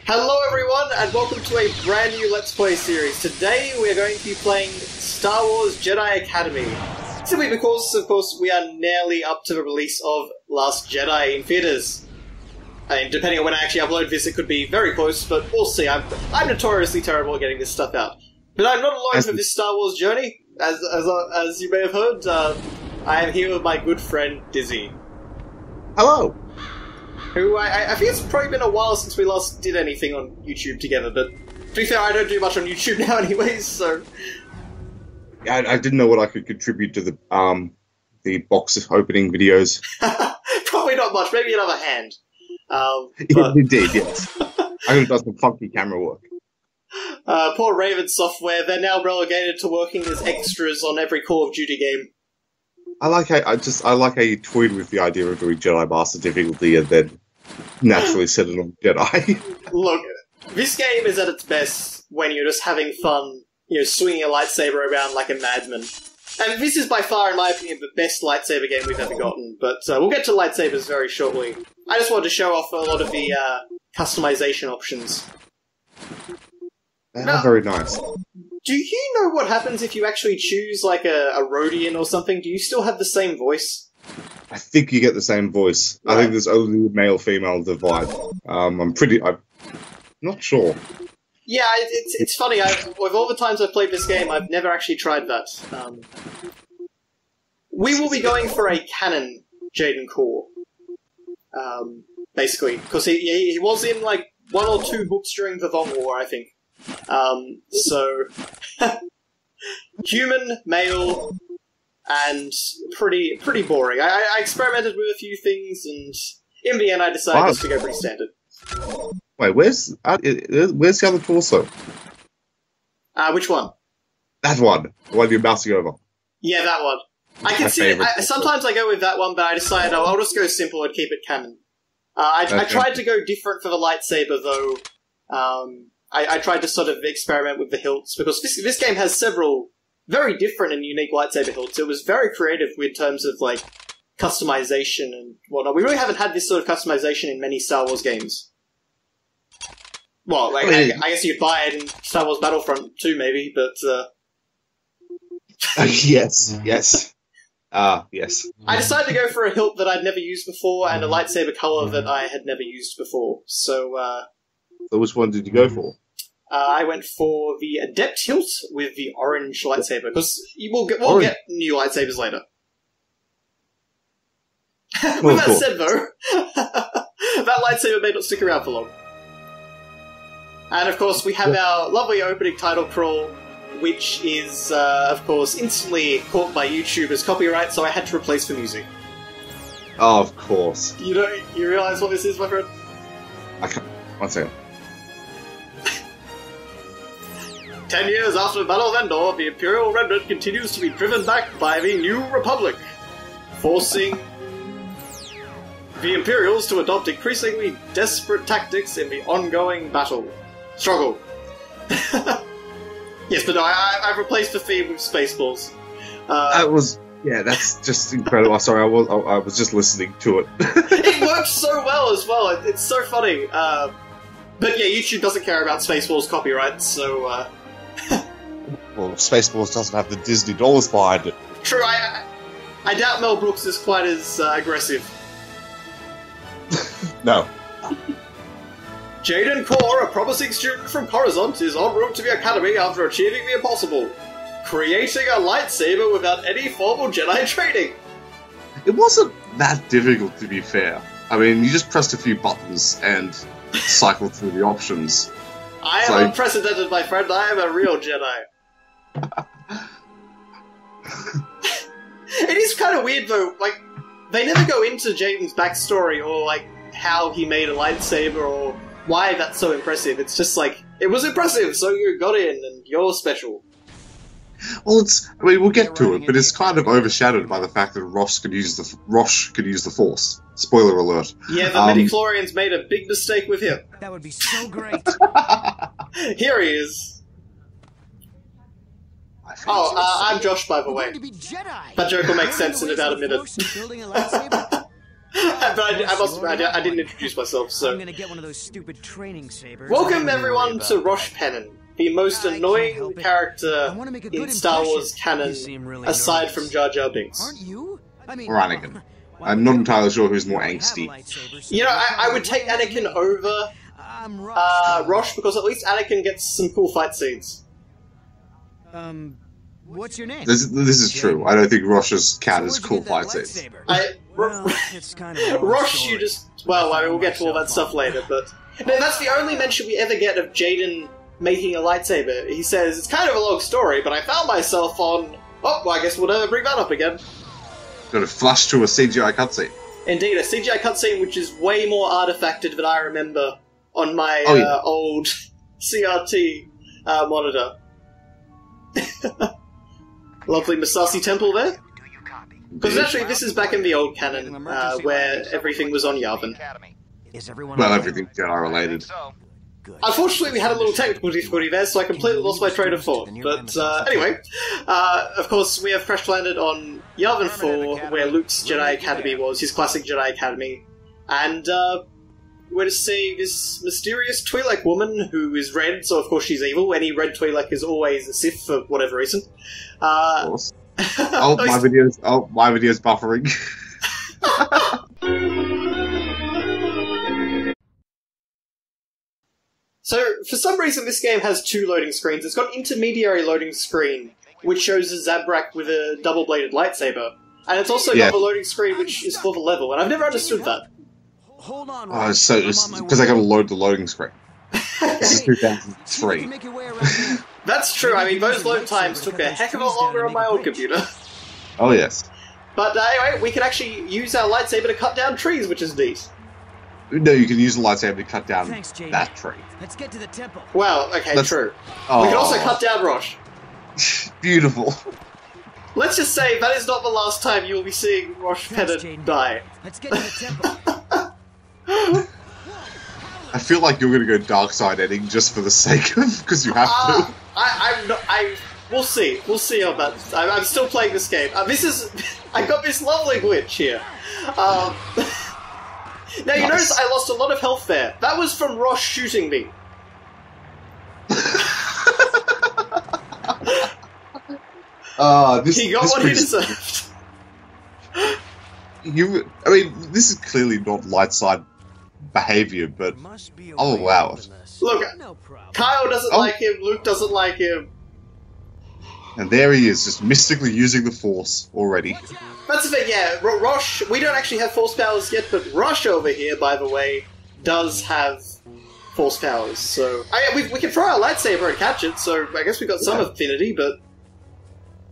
Hello everyone, and welcome to a brand new Let's Play series. Today we are going to be playing Star Wars Jedi Academy. Simply because, of course, we are nearly up to the release of Last Jedi in theaters. I mean, depending on when I actually upload this, it could be very close, but we'll see. I'm notoriously terrible at getting this stuff out. But I'm not alone for this Star Wars journey. As you may have heard, I am here with my good friend Dizzy. Hello! Who I think it's probably been a while since we last did anything on YouTube together, but to be fair, I don't do much on YouTube now anyways, so... I didn't know what I could contribute to the box opening videos. Probably not much, maybe another hand. Indeed, yes. I could have done some funky camera work. Poor Raven Software, they're now relegated to working as extras on every Call of Duty game. I like how you toyed with the idea of doing Jedi Master difficulty and then naturally set it on Jedi. Look, this game is at its best when you're just having fun, you know, swinging a lightsaber around like a madman. And this is by far, in my opinion, the best lightsaber game we've ever gotten, but we'll get to lightsabers very shortly. I just wanted to show off a lot of the customization options. They are very nice. Do you know what happens if you actually choose, like, a Rodian or something? Do you still have the same voice? I think you get the same voice. Right. I think there's only a male-female divide. I'm not sure. Yeah, it's funny. With all the times I've played this game, I've never actually tried that. We will be going for a canon Jaden Core. Basically. Because he was in, like, 1 or 2 books during the Thong War, I think. So... human, male, and pretty boring. I experimented with a few things, and in the end I decided just to go pretty standard. Wait, where's the other torso? Which one? That one. The one you're mousing over. Yeah, that one. I can see it. Sometimes I go with that one, but I decided I'll just go simple and keep it canon. I tried to go different for the lightsaber, though. I tried to sort of experiment with the hilts, because this game has several very different and unique lightsaber hilts. It was very creative in terms of, like, customization and whatnot. We really haven't had this sort of customization in many Star Wars games. Well, like, I guess you'd buy it in Star Wars Battlefront 2, maybe, but... Yes. Yes. I decided to go for a hilt that I'd never used before, and a lightsaber color that I had never used before, so, So which one did you go for? I went for the Adept hilt with the orange lightsaber, because we'll get new lightsabers later. With that said, though, that lightsaber may not stick around for long. And of course, we have our lovely opening title crawl, which is, of course, instantly caught by YouTube as copyright, so I had to replace the music. Oh, of course. You realise what this is, my friend? I can't. 1 second. 10 years after the Battle of Endor, the Imperial Remnant continues to be driven back by the New Republic, forcing the Imperials to adopt increasingly desperate tactics in the ongoing struggle. Yes, but no, I've replaced the theme with Spaceballs. That's just incredible. Sorry, I was just listening to it. It works so well as well. It's so funny. But yeah, YouTube doesn't care about Spaceballs copyrights, so. Well, Spaceballs doesn't have the Disney dollars behind it. True, I doubt Mel Brooks is quite as aggressive. No. Jaden Core, a promising student from Coruscant, is en route to the Academy after achieving the impossible, creating a lightsaber without any formal Jedi training. It wasn't that difficult, to be fair. I mean, you just pressed a few buttons and cycled through the options. I am unprecedented, my friend. I am a real Jedi. It is kind of weird, though. Like, they never go into Jaden's backstory or, like, how he made a lightsaber or why that's so impressive. It's just like, it was impressive, so you got in, and you're special. Well, we'll get to it, but it's kind of overshadowed by the fact that Rosh could use the Force. Spoiler alert. Yeah, the midichlorians made a big mistake with him. That would be so great. Here he is. I'm Josh, by the way. That joke will make sense in about a minute. But I must admit, I didn't introduce myself, so... I'm gonna get one of those stupid training sabers. Welcome everyone to Rosh Pennon, the most annoying character in Star Wars canon, aside from Jar Jar Binks. Aren't you? I mean, Or Anakin. I'm not entirely sure who's more angsty. You know, I would take Anakin over Rosh, because at least Anakin gets some cool fight scenes. What's your name? This is true. I don't think Rosh's cat is cool fight scenes. Rosh, you just... Well, I mean, we'll get to all that stuff later, but... No, that's the only mention we ever get of Jaden making a lightsaber. He says, it's kind of a long story, but I found myself on... Oh, well, I guess we'll never bring that up again. Got to flash to a CGI cutscene. Indeed, a CGI cutscene which is way more artifacted than I remember on my old CRT monitor. Lovely Masasi Temple there. Because actually, this is back in the old canon, where everything was on Yavin. Well, everything Jedi related. Unfortunately, we had a little technical difficulty there, so I completely lost my train of thought. But anyway, of course, we have crash landed on Yavin 4, where Luke's Jedi Academy was, his classic Jedi Academy. And we're to see this mysterious Twi'lek woman who is red, so of course she's evil. Any red Twi'lek is always a Sith for whatever reason. Of course. My video's buffering. So, for some reason, this game has two loading screens. It's got an intermediary loading screen, which shows a Zabrak with a double-bladed lightsaber. And it's also got the loading screen, which is for the level, and I've never understood that. Hold on, because I gotta load the loading screen. This is 2003. That's true, I mean, those load times took a heck of a lot longer on my old computer. Oh, yes. But anyway, we can actually use our lightsaber to cut down trees, which is neat. No, you can use the lightsaber to cut down that tree. Let's get to the temple. Well, okay, true. We can also cut down Rosh. Beautiful. Let's just say that is not the last time you will be seeing Rosh Pennon die. Let's get to the temple. I feel like you're going to go dark side ending just for the sake of, because you have to. We'll see. We'll see on that. I'm still playing this game. I got this lovely glitch here. Now, you notice I lost a lot of health there. That was from Rosh shooting me. He got what he deserved. I mean, this is clearly not light side behaviour, but I'll allow it. Look, Kyle doesn't like him, Luke doesn't like him. And there he is, just mystically using the Force already. That's the thing, yeah. Rosh, we don't actually have Force powers yet, but Rosh over here, by the way, does have Force powers. So, we can throw our lightsaber and catch it, so I guess we've got some affinity, but...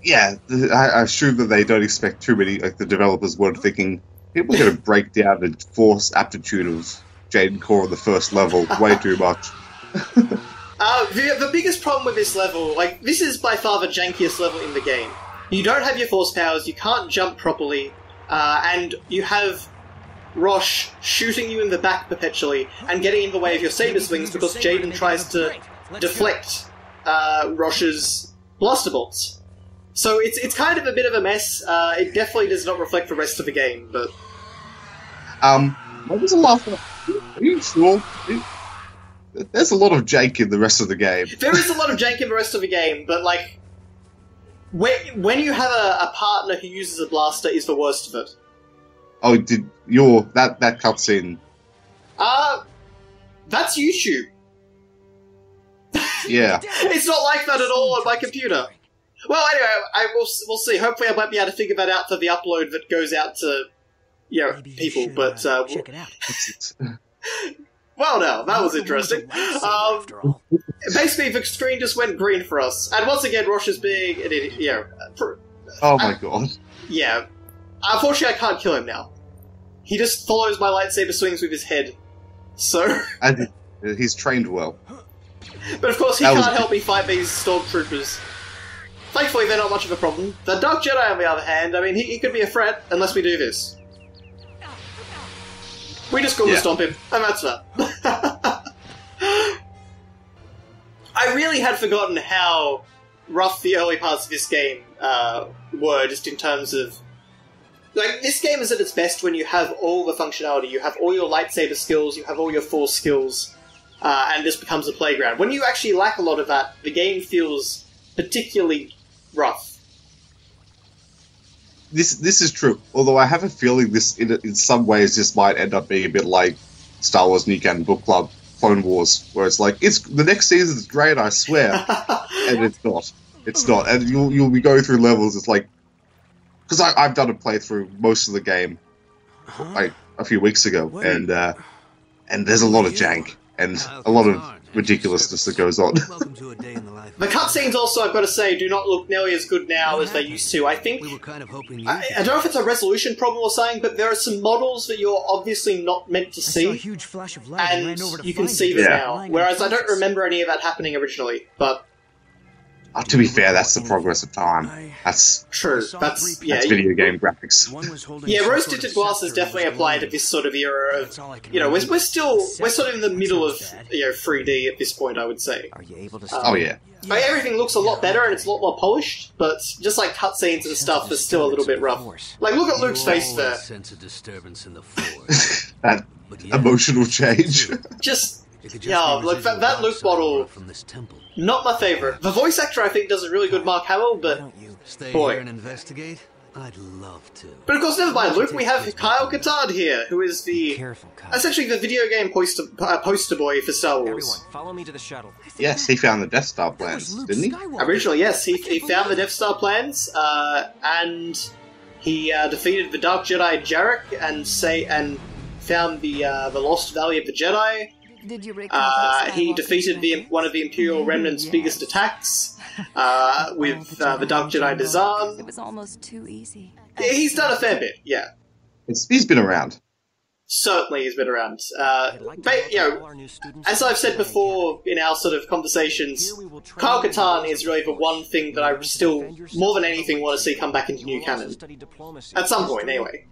Yeah, I assume that they don't expect too many, like the developers weren't thinking, people are going to break down the Force aptitude of Jaden Core on the first level way too much. The biggest problem with this level, like, this is by far the jankiest level in the game. You don't have your Force powers, you can't jump properly, and you have Rosh shooting you in the back perpetually and getting in the way of your saber swings because Jaden tries to deflect Rosh's blaster bolts. So it's kind of a bit of a mess. It definitely does not reflect the rest of the game, but... What was the last one? Are you sure? There's a lot of jank in the rest of the game. There is a lot of jank in the rest of the game, but, like... When you have a partner who uses a blaster is the worst of it. Oh, that cutscene? That's YouTube. Yeah. It's not like that at all on my computer. Well, anyway, we'll see. Hopefully I might be able to figure that out for the upload that goes out to, people, but... check it out. Well, now, that was interesting. Basically, the screen just went green for us. And once again, Rosh is being an idiot. Oh my god. Yeah. Unfortunately, I can't kill him now. He just follows my lightsaber swings with his head. So... And he's trained well. But of course, he can't help me fight these stormtroopers. Thankfully, they're not much of a problem. The Dark Jedi, on the other hand, I mean, he could be a threat unless we do this. We just Google stomp him, and that's that. I really had forgotten how rough the early parts of this game were, just in terms of Like, this game is at its best when you have all the functionality. You have all your lightsaber skills, you have all your force skills, and this becomes a playground. When you actually lack a lot of that, the game feels particularly rough. This is true. Although I have a feeling this, in some ways, this might end up being a bit like Star Wars New Canon Book Club, Clone Wars, where it's like, the next season's great, I swear, and it's not. It's not, and you'll be going through levels. It's like, because I've done a playthrough most of the game, like a few weeks ago, and there's a lot of jank and a lot of ridiculousness that goes on. The cutscenes also, I've got to say, do not look nearly as good now as they used to. I think, I don't know if it's a resolution problem or something, but there are some models that you're obviously not meant to see, and you can see them now, whereas I don't remember any of that happening originally, but... to be fair, that's the progress of time. That's true. That's video game graphics. Yeah, rose-tinted glass is definitely applied to this sort of era of, we're sort of in the middle of 3D at this point, I would say. Oh yeah. Everything looks a lot better and it's a lot more polished, but just like cutscenes and stuff is still a little bit rough. Like, look at Luke's face there. That emotional change. Just, like that Luke model. Not my favourite. The voice actor, I think, does a really good Mark Hamill, but boy. Investigate? I'd love to. But of course, never mind, Luke. We have Kyle Katarn here, who is essentially the video game poster boy for Star Wars. Everyone, follow me to the shuttle. Yes, he found the Death Star plans, didn't he? Originally, yes, he found the Death Star plans, and he defeated the Dark Jedi Jarek and found the Lost Valley of the Jedi. Did you he defeated one of the Imperial Remnant's biggest attacks with the Dark Jedi Dazan. It was almost too easy. He's done a fair bit, yeah. He's been around. Certainly he's been around. But, as I've said before in our sort of conversations, Kyle Katarn is really the one thing that I still, more than anything, want to see come back into new canon. At some point, anyway.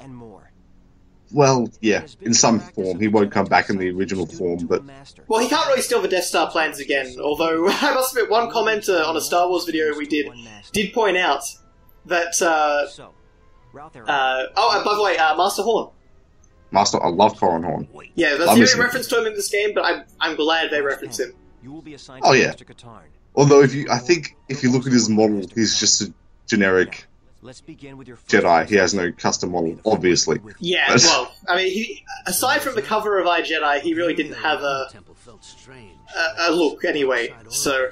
Well, yeah, in some form. He won't come back in the original form, but... Well, he can't really steal the Death Star plans again, although I must admit one commenter on a Star Wars video we did point out that, by the way, Master Horn. I love Corran Horn. Yeah, that's the only reference to him in this game, but I'm glad they reference him. Oh, yeah. Although, if you look at his model, he's just a generic... Jedi. He has no custom model, obviously. Yeah, well, I mean, aside from the cover of iJedi, he really didn't have a look anyway. So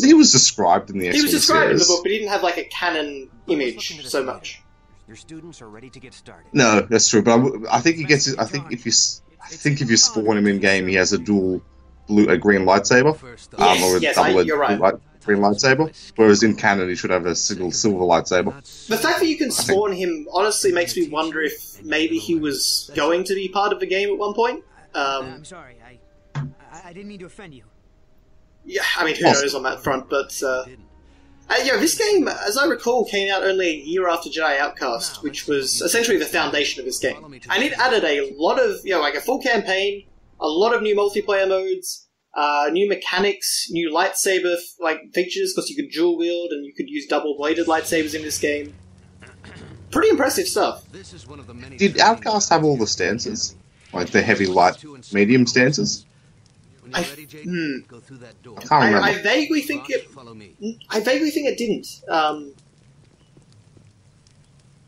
he was described in the. He was described in the book, but he didn't have like a canon image so much. Your students are ready to get started. No, that's true. But I think he gets. I think if you spawn him in game, he has a dual green lightsaber, or a double-edged green lightsaber, whereas in canon he should have a single silver lightsaber. The fact that you can spawn him honestly makes me wonder if maybe he was going to be part of the game at one point. I'm sorry, I didn't mean to offend you. Yeah, I mean, who knows on that front, but this game, as I recall, came out only a year after Jedi Outcast, which was essentially the foundation of this game. And it added a lot of, like a full campaign, a lot of new multiplayer modes, new mechanics, new lightsaber features, because you could dual wield and you could use double-bladed lightsabers in this game. Pretty impressive stuff. Did Outcast have all the stances? Like the heavy, light, medium stances? I can't remember. I vaguely think it didn't.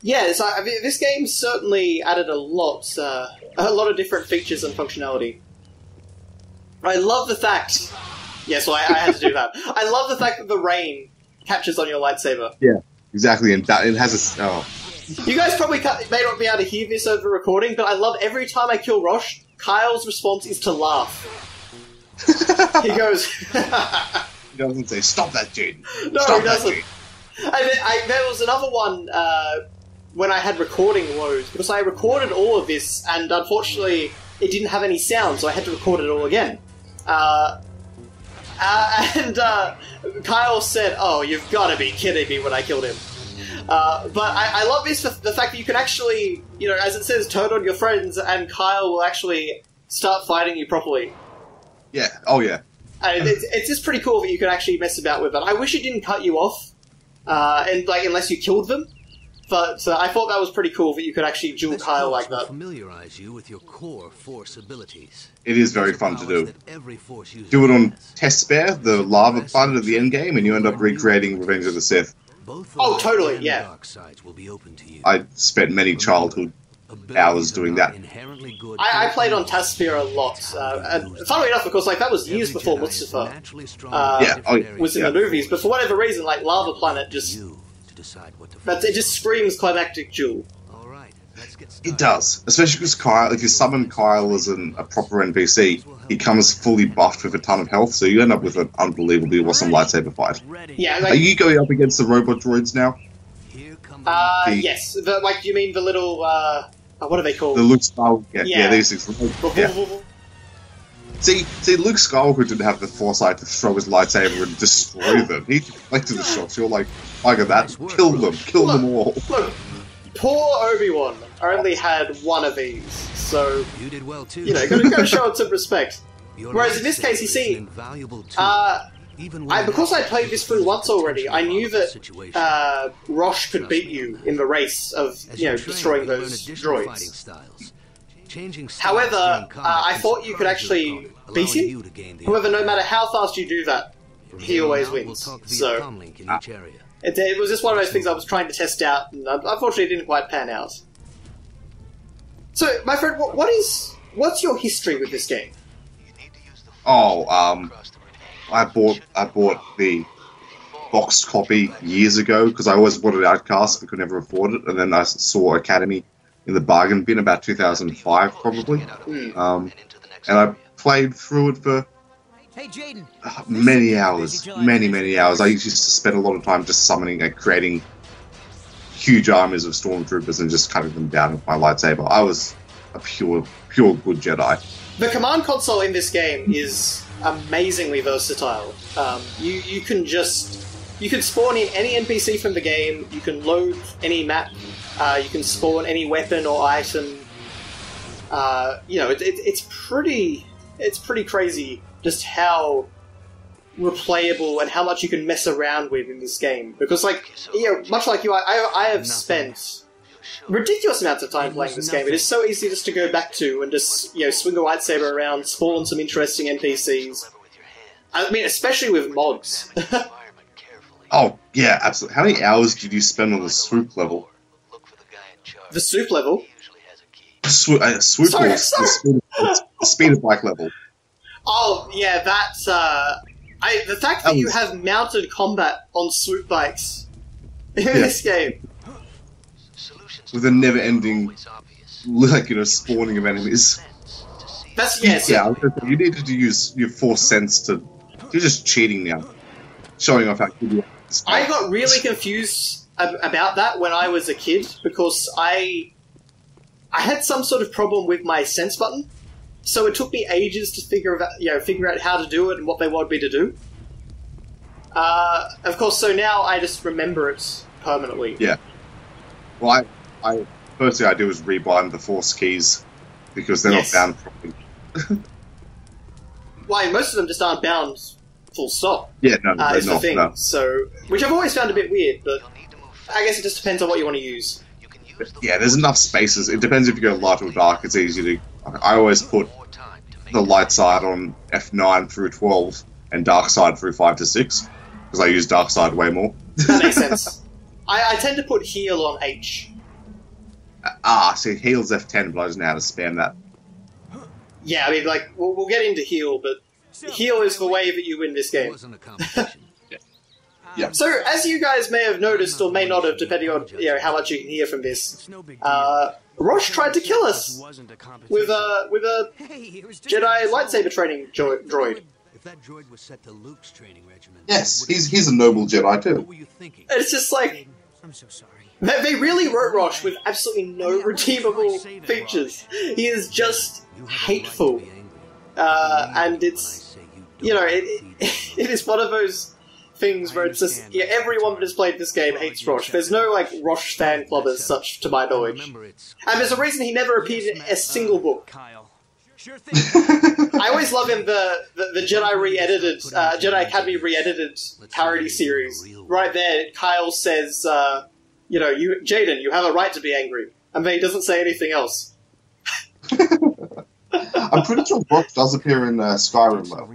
Yeah, so this game certainly added a lot of different features and functionality. I love the fact... Yes, well, I had to do that. I love the fact that the rain catches on your lightsaber. Yeah, exactly, and it has a... Oh. You guys probably may not be able to hear this over recording, but I love every time I kill Rosh, Kyle's response is to laugh. He goes... He doesn't say, "Stop that, Jaden." No, Stop he doesn't. That, there was another one when I had recording woes, because I recorded all of this, and unfortunately it didn't have any sound, so I had to record it all again. And Kyle said, "Oh, you've got to be kidding me," when I killed him. But I love this, the fact that you can actually, as it says, turn on your friends, and Kyle will actually start fighting you properly. Yeah, oh yeah. And it's just pretty cool that you can actually mess about with it. I wish it didn't cut you off, unless you killed them. But I thought that was pretty cool that you could actually dual This Kyle course like will that. familiarize you with your core Force abilities. It is very fun to do. That every Force user Do it on has. Tespare, the lava planet of the endgame, and you end up recreating Revenge of the Sith. Both the Oh, light totally, and yeah. the dark sides will be open to you. I spent many childhood hours doing that. Inherently good I played on Tasphere a lot, and funnily enough, of course, like that was years before Mustafa was in the movies. But for whatever reason, like Lava Planet just it just screams climactic duel. It does, especially because Kyle, if you summon Kyle as a proper NPC, he comes fully buffed with a ton of health, so you end up with an unbelievably awesome lightsaber fight. Yeah, Are like, you going up against the robot droids now? yes. Like, you mean the little, what are they called? The Luke Skywalker, Yeah. these things. Yeah. See, Luke Skywalker didn't have the foresight to throw his lightsaber and destroy them. He deflected the shots. You're like, look at that, kill them all. Look, poor Obi-Wan only had one of these, so, You did well too. you know, gotta show him some respect. Whereas in this case, you see, because I played this through once already, I knew that Rosh could beat you in the race of, destroying those droids. However, I thought you could actually beat him. However, no matter how fast you do that, he always wins. So, it was just one of those things I was trying to test out, and unfortunately it didn't quite pan out. So, my friend, what's your history with this game? Oh, I bought the boxed copy years ago because I always wanted Outcast but could never afford it, and then I saw Academy in the bargain bin about 2005 probably, and I played through it for many hours. I used to spend a lot of time just summoning and creating huge armies of stormtroopers and just cutting them down with my lightsaber. I was a pure good Jedi. The command console in this game is amazingly versatile. You can spawn in any NPC from the game. You can load any map. You can spawn any weapon or item. It's pretty crazy just how replayable and how much you can mess around with in this game. Because, much like you, I have spent ridiculous amounts of time playing this game. It is so easy just to go back to and just, swing a lightsaber around, spawn some interesting NPCs. I mean, especially with mods. Oh, yeah, absolutely. How many hours did you spend on the swoop level? The soup level? Swoop Sorry. the speeder bike level. Oh, yeah, that's, the fact that you have mounted combat on swoop bikes in this game. With a never-ending, spawning of enemies. That's, yes. Yeah, you needed to use your Force sense to... You're just cheating now. Showing off how good you are. I got really confused about that when I was a kid, because I had some sort of problem with my sense button, so it took me ages to figure out how to do it and what they wanted me to do. Of course, so now I just remember it permanently. Yeah. Well, I first thing I do is rebind the Force keys, because they're not bound properly. Why, most of them just aren't bound full stop. Yeah, no, they're is the not. thing. No. So, which I've always found a bit weird, but I guess it just depends on what you want to use. Yeah, there's enough spaces. It depends if you go light or dark. It's easy to... I always put the light side on F9 through 12 and dark side through 5 to 6, because I use dark side way more. That makes sense. I tend to put heal on H. See, heal's F10, but I just know how to spam that. Yeah, I mean, we'll get into heal, but heal is the way that you win this game. Yeah. So, as you guys may have noticed, or may not have, depending on how much you can hear from this, Rosh tried to kill us with a Jedi lightsaber training droid. If that droid was set to Luke's training regimen, Yes, he's a noble Jedi too. what were you thinking? It's just like, I'm so sorry. they really wrote Rosh with absolutely no redeemable features. He is just hateful. And it's, it is one of those things where it's just, everyone that has played this game hates Rosh. There's no, Rosh fan club as such, to my knowledge. And there's a reason he never appeared in a single book. Kyle. Sure thing. I always love him, the Jedi re-edited, Jedi Academy re-edited parody series. Right there, Kyle says, you know, Jaden, you have a right to be angry. And then he doesn't say anything else. I'm pretty sure Rosh does appear in Skyrim, though.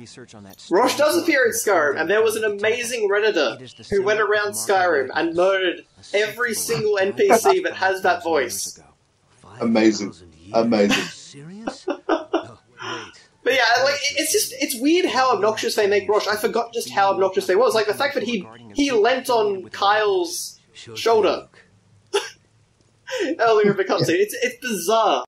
Rosh does appear in Skyrim, and there was an amazing Redditor who went around Skyrim and murdered every single NPC that has that voice. Amazing. Amazing. Serious? But yeah, like, it's weird how obnoxious they make Rosh. I forgot just how obnoxious they was. Like, the fact that he leant on Kyle's shoulder earlier in the cutscene. It's bizarre.